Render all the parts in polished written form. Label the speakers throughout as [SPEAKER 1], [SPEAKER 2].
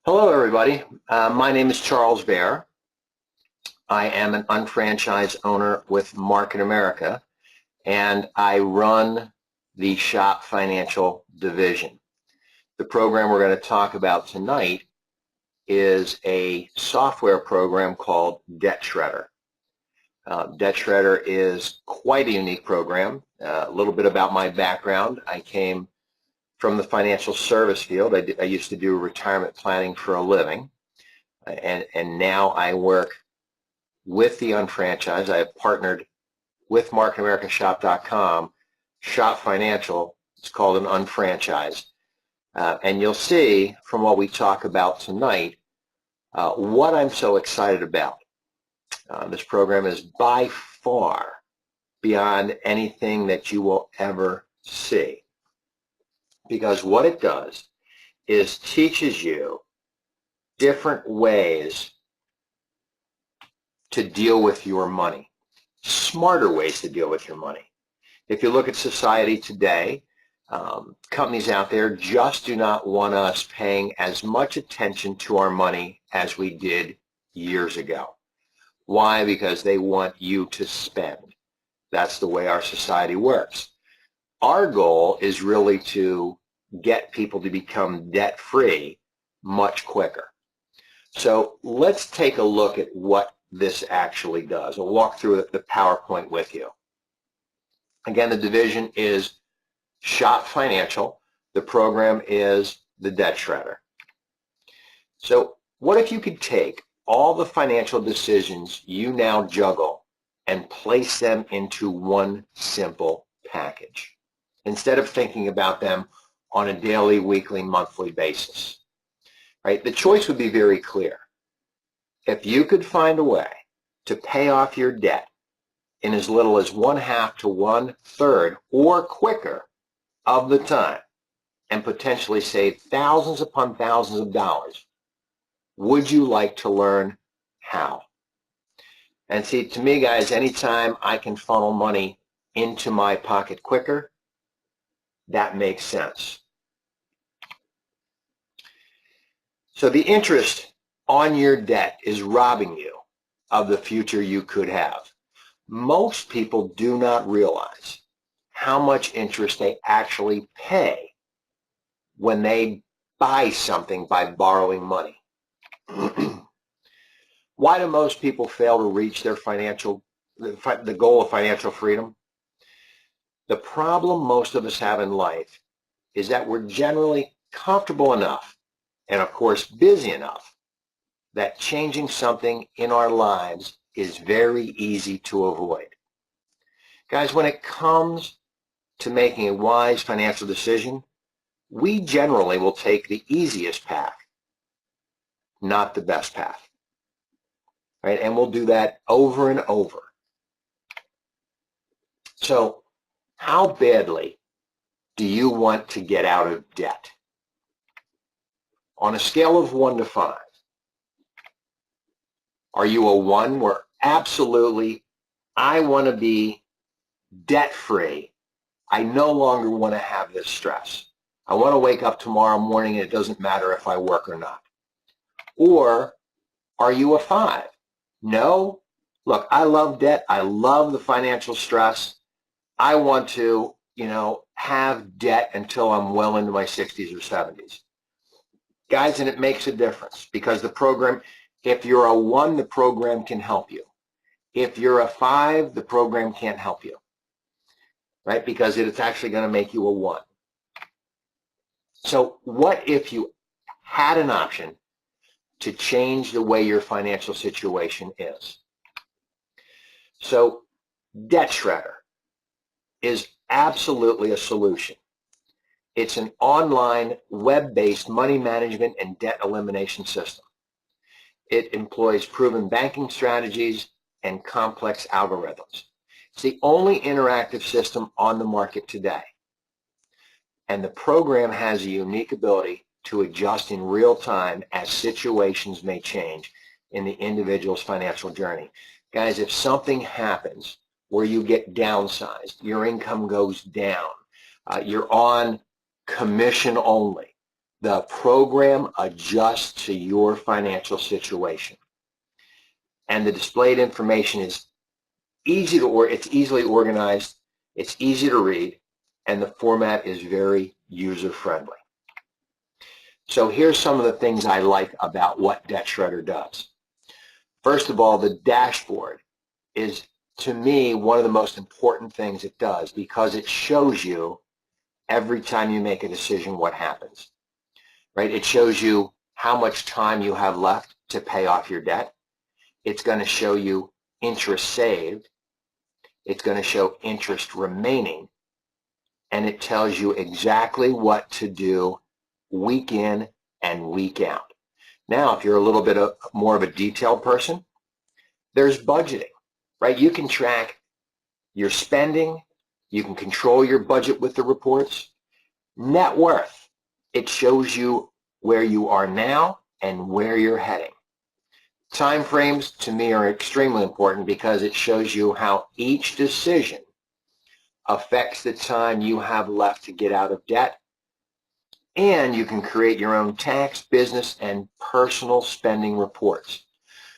[SPEAKER 1] Hello, everybody. My name is Charles Bear. I am an unfranchised owner with Market America, and I run the Shop Financial division. The program we're going to talk about tonight is a software program called Debt Shredder. Debt Shredder is quite a unique program. A little bit about my background. I came from the financial service field. I used to do retirement planning for a living, and now I work with the unfranchised. I have partnered with MarketAmericaShop.com, Shop Financial. It's called an unfranchised. And you'll see from what we talk about tonight what I'm so excited about. This program is by far beyond anything that you will ever see, because what it does is teaches you different ways to deal with your money, smarter ways to deal with your money. If you look at society today, companies out there just do not want us paying as much attention to our money as we did years ago. Why? Because they want you to spend. That's the way our society works. Our goal is really to get people to become debt-free much quicker. So let's take a look at what this actually does. I'll walk through the PowerPoint with you. Again, the division is Shop Financial. The program is the Debt Shredder. So what if you could take all the financial decisions you now juggle and place them into one simple package, instead of thinking about them on a daily, weekly, monthly basis? Right? The choice would be very clear. If you could find a way to pay off your debt in as little as 1/2 to 1/3 or quicker of the time, and potentially save thousands upon thousands of dollars, would you like to learn how? And see, to me, guys, anytime I can funnel money into my pocket quicker, that makes sense. So the interest on your debt is robbing you of the future you could have. Most people do not realize how much interest they actually pay when they buy something by borrowing money. Why do most people fail to reach their the goal of financial freedom? The problem most of us have in life is that we're generally comfortable enough, and of course busy enough, that changing something in our lives is very easy to avoid. Guys, when it comes to making a wise financial decision, we generally will take the easiest path, not the best path. Right? And we'll do that over and over. So how badly do you want to get out of debt? On a scale of 1 to 5, are you a 1 where absolutely I want to be debt-free? I no longer want to have this stress. I want to wake up tomorrow morning and it doesn't matter if I work or not. Or are you a 5? No, look, I love debt. I love the financial stress. I want to, have debt until I'm well into my 60s or 70s. Guys, and it makes a difference, because the program, if you're a 1, the program can help you. If you're a 5, the program can't help you, right? Because it's actually going to make you a 1. So what if you had an option to change the way your financial situation is? So Debt Shredder is absolutely a solution. It's an online, web-based money management and debt elimination system. It employs proven banking strategies and complex algorithms. It's the only interactive system on the market today. And the program has a unique ability to adjust in real time as situations may change in the individual's financial journey. Guys, if something happens where you get downsized, your income goes down, you're on commission only, The program adjusts to your financial situation. And the displayed information is it's easily organized, it's easy to read, and the format is very user-friendly. So here's some of the things I like about what Debt Shredder does. First of all, the dashboard is, to me, one of the most important things it does because it shows you every time you make a decision what happens, right? It shows you how much time you have left to pay off your debt. It's going to show you interest saved. It's going to show interest remaining. And it tells you exactly what to do week in and week out. Now, if you're a little bit more of a detailed person, there's budgeting, right? You can track your spending. You can control your budget with the reports. Net worth, it shows you where you are now and where you're heading. Time frames, to me, are extremely important because it shows you how each decision affects the time you have left to get out of debt. And you can create your own tax, business, and personal spending reports.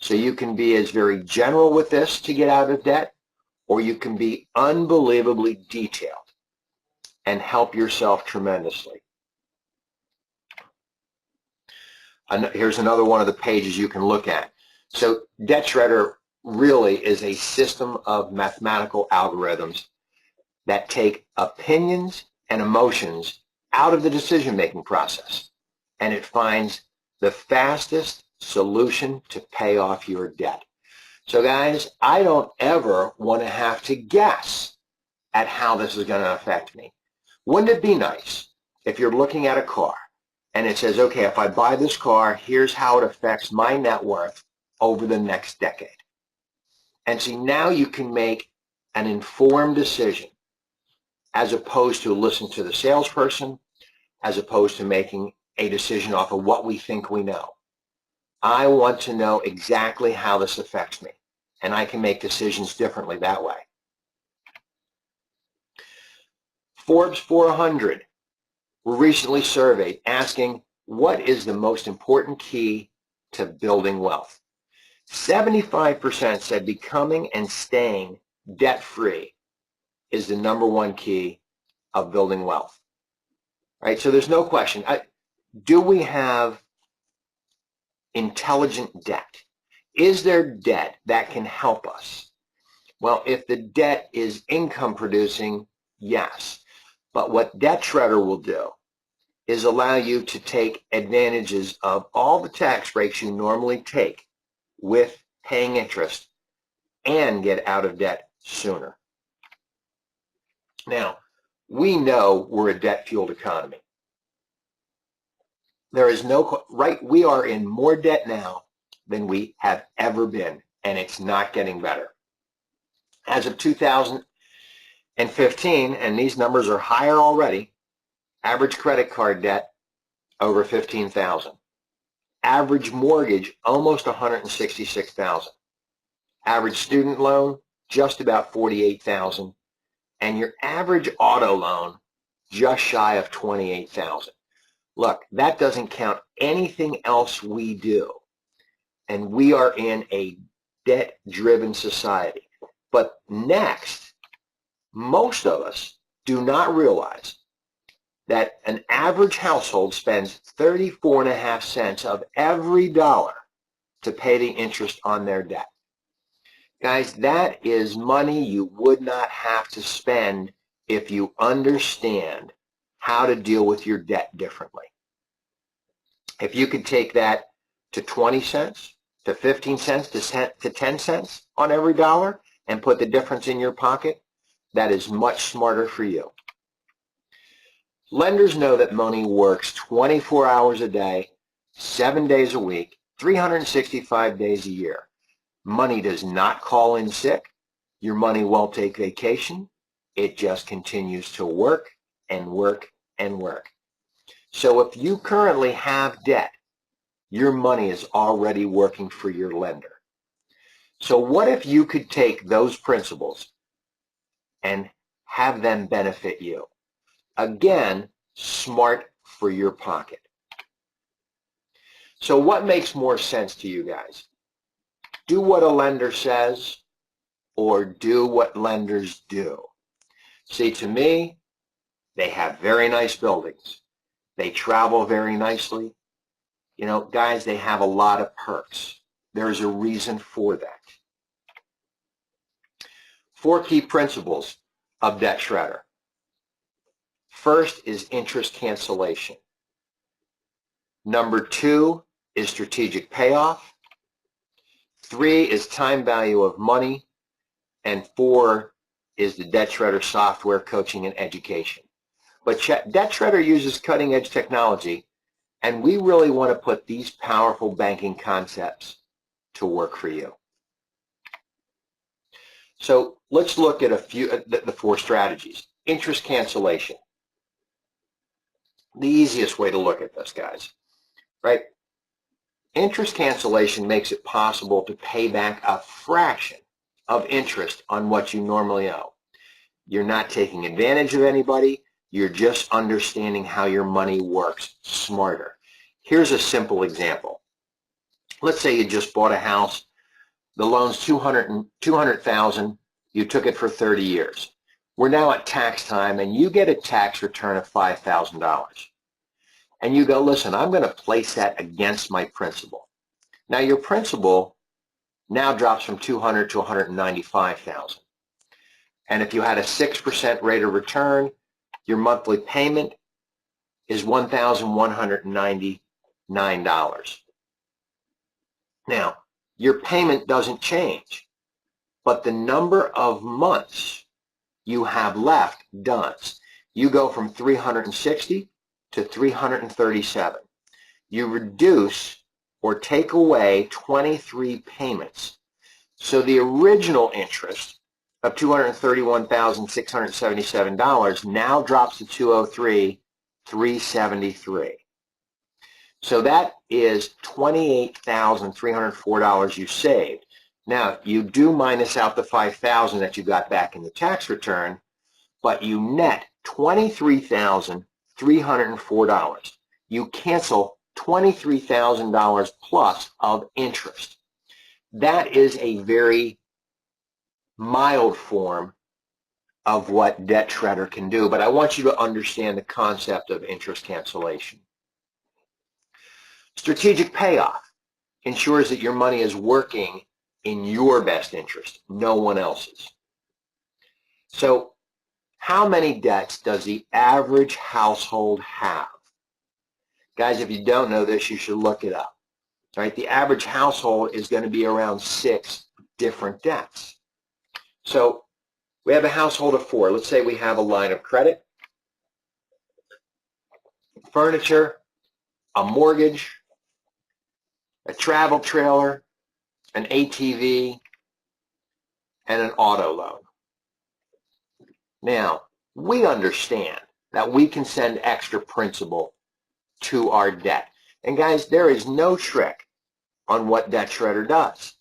[SPEAKER 1] So you can be as very general with this to get out of debt, or you can be unbelievably detailed and help yourself tremendously. Here's another one of the pages you can look at. So Debt Shredder really is a system of mathematical algorithms that take opinions and emotions out of the decision-making process, and it finds the fastest solution to pay off your debt. So guys, I don't ever want to have to guess at how this is going to affect me. Wouldn't it be nice if you're looking at a car and it says, okay, if I buy this car, here's how it affects my net worth over the next decade. And see, now you can make an informed decision as opposed to listen to the salesperson, as opposed to making a decision off of what we think we know. I want to know exactly how this affects me, and I can make decisions differently that way. Forbes 400 were recently surveyed asking, what is the most important key to building wealth? 75% said becoming and staying debt-free is the #1 key of building wealth. Right? So there's no question. Do we have intelligent debt? Is there debt that can help us? Well, if the debt is income producing, yes. But what Debt Shredder will do is allow you to take advantages of all the tax breaks you normally take with paying interest and get out of debt sooner. Now, we know we're a debt-fueled economy. There is no, right, we are in more debt now than we have ever been, and it's not getting better. As of 2015, and these numbers are higher already, average credit card debt over $15,000. Average mortgage almost $166,000. Average student loan just about $48,000. And your average auto loan just shy of $28,000. Look, that doesn't count anything else we do. And we are in a debt-driven society. But next, most of us do not realize that an average household spends 34.5 cents of every dollar to pay the interest on their debt. Guys, that is money you would not have to spend if you understand how to deal with your debt differently. If you could take that to 20 cents, to 15 cents, to 10 cents on every dollar and put the difference in your pocket, that is much smarter for you. Lenders know that money works 24 hours a day, 7 days a week, 365 days a year. Money does not call in sick. Your money won't take vacation. It just continues to work and work and work. So if you currently have debt, your money is already working for your lender. So what if you could take those principles and have them benefit you? Again, smart for your pocket. So what makes more sense to you guys? Do what a lender says or do what lenders do? See, to me, they have very nice buildings. They travel very nicely. You know, guys, they have a lot of perks. There's a reason for that. 4 key principles of Debt Shredder. First is interest cancellation. Number 2 is strategic payoff. 3 is time value of money. And 4 is the Debt Shredder software, coaching, and education. But Debt Shredder uses cutting-edge technology, and we really want to put these powerful banking concepts to work for you. So let's look at a few, the 4 strategies. Interest cancellation. The easiest way to look at this, guys, right? Interest cancellation makes it possible to pay back a fraction of interest on what you normally owe. You're not taking advantage of anybody. You're just understanding how your money works smarter. Here's a simple example. Let's say you just bought a house. The loan's $200,000. You took it for 30 years. We're now at tax time, and you get a tax return of $5,000. And you go, listen, I'm going to place that against my principal. Now, your principal now drops from $200,000 to $195,000. And if you had a 6% rate of return, your monthly payment is $1,199. Now, your payment doesn't change, but the number of months you have left does. You go from 360 to 337. You reduce or take away 23 payments. So the original interest of $231,677 now drops to $203,373. So that is $28,304 you saved. Now, you do minus out the $5,000 that you got back in the tax return, but you net $23,304. You cancel $23,000 plus of interest. That is a very mild form of what Debt Shredder can do, but I want you to understand the concept of interest cancellation. Strategic payoff ensures that your money is working in your best interest, no one else's. So, how many debts does the average household have? Guys, if you don't know this, you should look it up. Right? The average household is going to be around 6 different debts. So, we have a household of 4. Let's say we have a line of credit, furniture, a mortgage, a travel trailer, an ATV, and an auto loan. Now, we understand that we can send extra principal to our debt. And guys, there is no trick on what Debt Shredder does,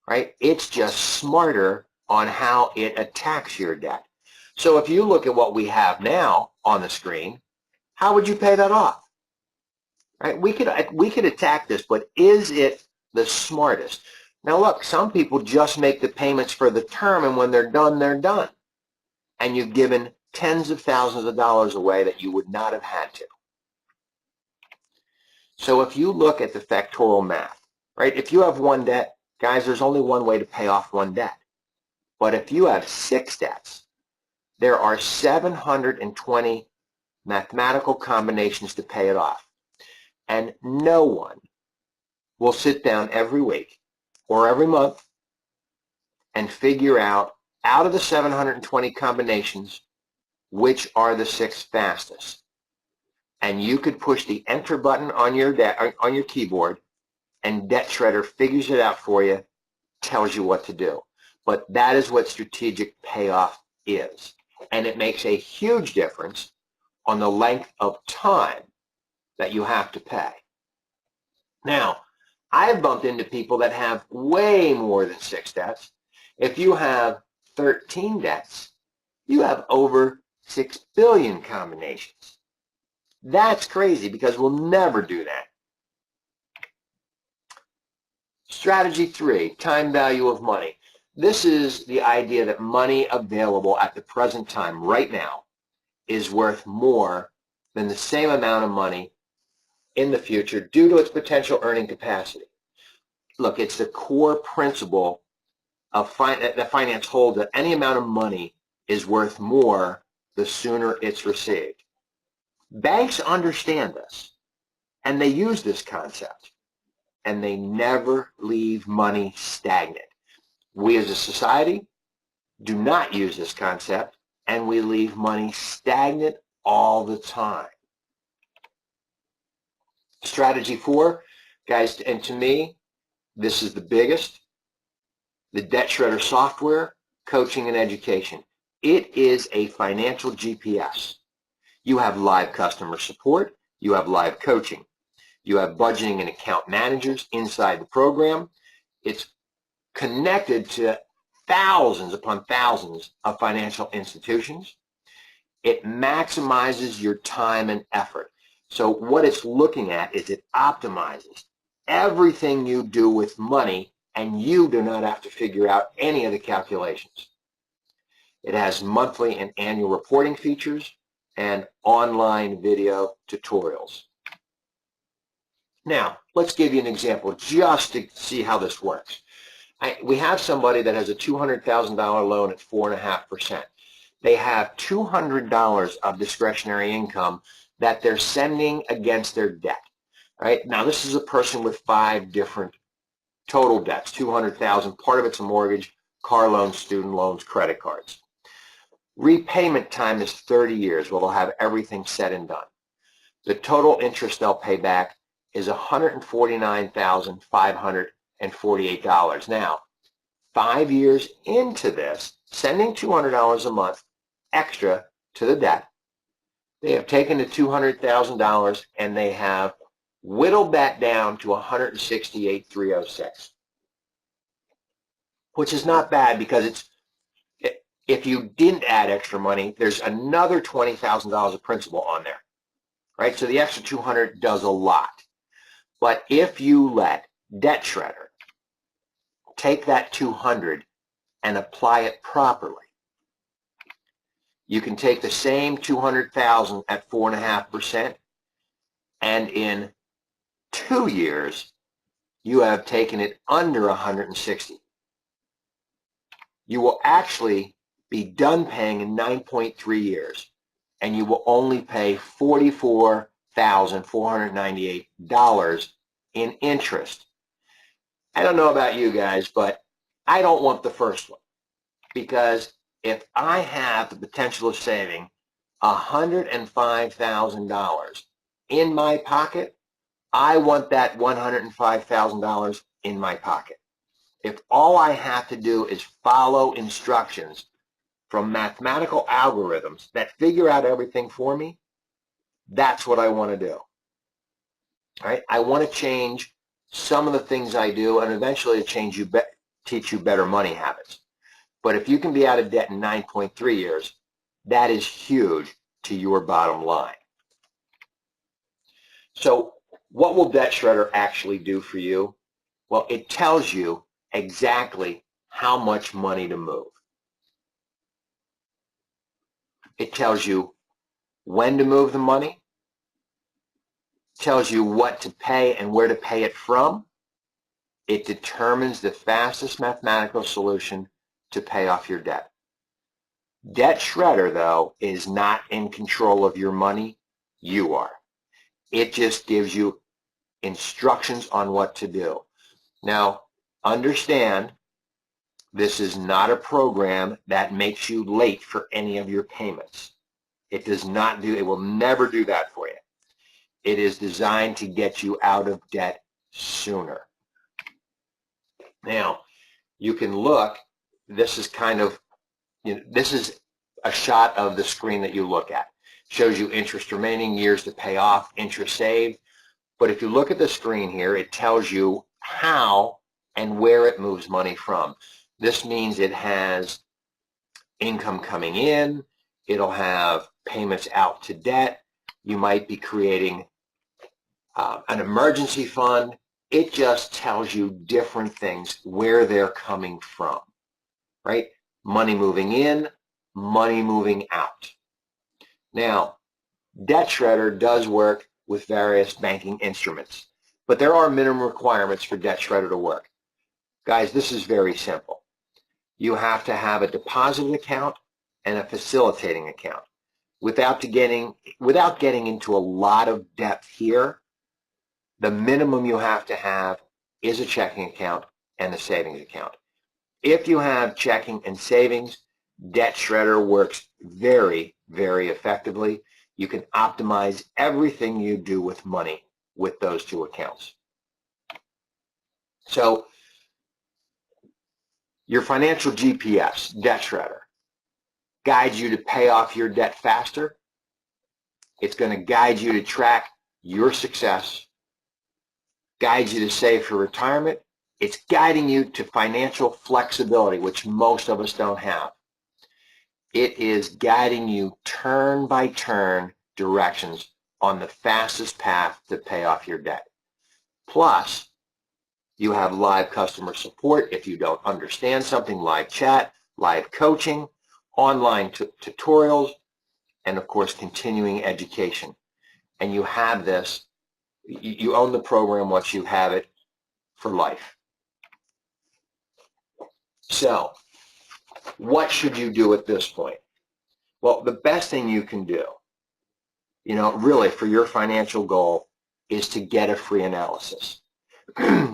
[SPEAKER 1] right? It's just smarter on how it attacks your debt. So if you look at what we have now on the screen, how would you pay that off? Right? We could attack this, but is it the smartest? Now look, some people just make the payments for the term, and when they're done, they're done. And you've given tens of thousands of dollars away that you would not have had to. So if you look at the factorial math, right? If you have one debt, guys, there's only one way to pay off one debt. But if you have 6 debts, there are 720 mathematical combinations to pay it off. And no one will sit down every week or every month and figure out of the 720 combinations, which are the 6 fastest. And you could push the enter button on your keyboard, and Debt Shredder figures it out for you, tells you what to do. But that is what strategic payoff is. And it makes a huge difference on the length of time that you have to pay. Now, I've bumped into people that have way more than 6 debts. If you have 13 debts, you have over 6 billion combinations. That's crazy because we'll never do that. Strategy 3, time value of money. This is the idea that money available at the present time, right now, is worth more than the same amount of money in the future due to its potential earning capacity. Look, it's the core principle of that finance holds, that any amount of money is worth more the sooner it's received. Banks understand this, and they use this concept, and they never leave money stagnant. We as a society do not use this concept, and we leave money stagnant all the time. Strategy 4, guys, and to me, this is the biggest, the Debt Shredder software, coaching, and education. It is a financial GPS. You have live customer support. You have live coaching. You have budgeting and account managers inside the program. It's connected to thousands upon thousands of financial institutions. It maximizes your time and effort. So what it's looking at is it optimizes everything you do with money, and you do not have to figure out any of the calculations. It has monthly and annual reporting features and online video tutorials. Now, let's give you an example just to see how this works. We have somebody that has a $200,000 loan at 4.5%. They have $200 of discretionary income that they're sending against their debt. Right? Now, this is a person with 5 different total debts, $200,000. Part of it's a mortgage, car loans, student loans, credit cards. Repayment time is 30 years. Well, they'll have everything said and done. The total interest they'll pay back is $149,548. Now, 5 years into this, sending $200 a month extra to the debt, they have taken the $200,000 and they have whittled that down to $168,306, which is not bad, because if you didn't add extra money, there's another $20,000 of principal on there, right? So the extra 200 does a lot. But if you let Debt Shredder take that 200 and apply it properly, you can take the same 200,000 at 4.5%, and in 2 years, you have taken it under 160. You will actually be done paying in 9.3 years, and you will only pay $44,498 in interest. I don't know about you guys, but I don't want the first one, because if I have the potential of saving $105,000 in my pocket, I want that $105,000 in my pocket. If all I have to do is follow instructions from mathematical algorithms that figure out everything for me, that's what I want to do. All right? I want to change some of the things I do, and eventually to teach you better money habits. But if you can be out of debt in 9.3 years, that is huge to your bottom line. So what will Debt Shredder actually do for you? Well, it tells you exactly how much money to move. It tells you when to move the money, tells you what to pay and where to pay it from. It determines the fastest mathematical solution to pay off your debt. Debt Shredder, though, is not in control of your money. You are. It just gives you instructions on what to do. Now, understand, this is not a program that makes you late for any of your payments. It does not do, it will never do that for you. It is designed to get you out of debt sooner. Now, you can look, this is kind of, this is a shot of the screen that you look at. Shows you interest remaining, years to pay off, interest saved. But if you look at the screen here, it tells you how and where it moves money from. This means it has income coming in, it'll have payments out to debt, you might be creating an emergency fund. it just tells you different things, where they're coming from, right? Money moving in, money moving out. Now, Debt Shredder does work with various banking instruments, but there are minimum requirements for Debt Shredder to work. Guys, this is very simple. You have to have a deposit account and a facilitating account. Without getting into a lot of depth here, the minimum you have to have is a checking account and a savings account. If you have checking and savings, Debt Shredder works very, very effectively. You can optimize everything you do with money with those two accounts. So your financial GPS, Debt Shredder, guides you to pay off your debt faster. It's going to guide you to track your success, guides you to save for retirement. It's guiding you to financial flexibility, which most of us don't have. It is guiding you turn by turn directions on the fastest path to pay off your debt. Plus, you have live customer support if you don't understand something, live chat, live coaching, online tutorials, and of course continuing education. And you have this, you own the program once you have it for life. So, what should you do at this point? Well, the best thing you can do, really for your financial goal, is to get a free analysis.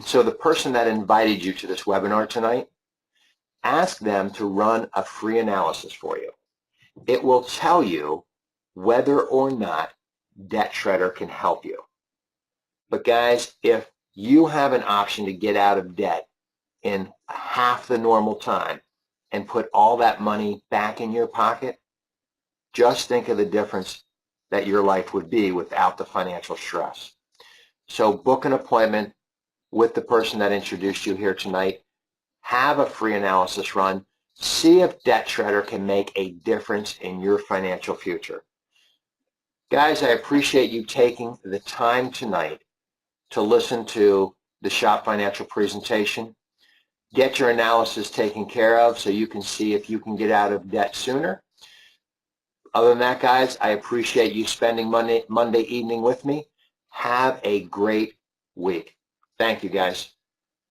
[SPEAKER 1] So the person that invited you to this webinar tonight, ask them to run a free analysis for you. It will tell you whether or not Debt Shredder can help you. But guys, if you have an option to get out of debt in half the normal time and put all that money back in your pocket, just think of the difference that your life would be without the financial stress. So book an appointment with the person that introduced you here tonight. Have a free analysis run. See if Debt Shredder can make a difference in your financial future. Guys, I appreciate you taking the time tonight to listen to the Shop Financial presentation. Get your analysis taken care of so you can see if you can get out of debt sooner. Other than that, guys, I appreciate you spending Monday evening with me. Have a great week. Thank you, guys.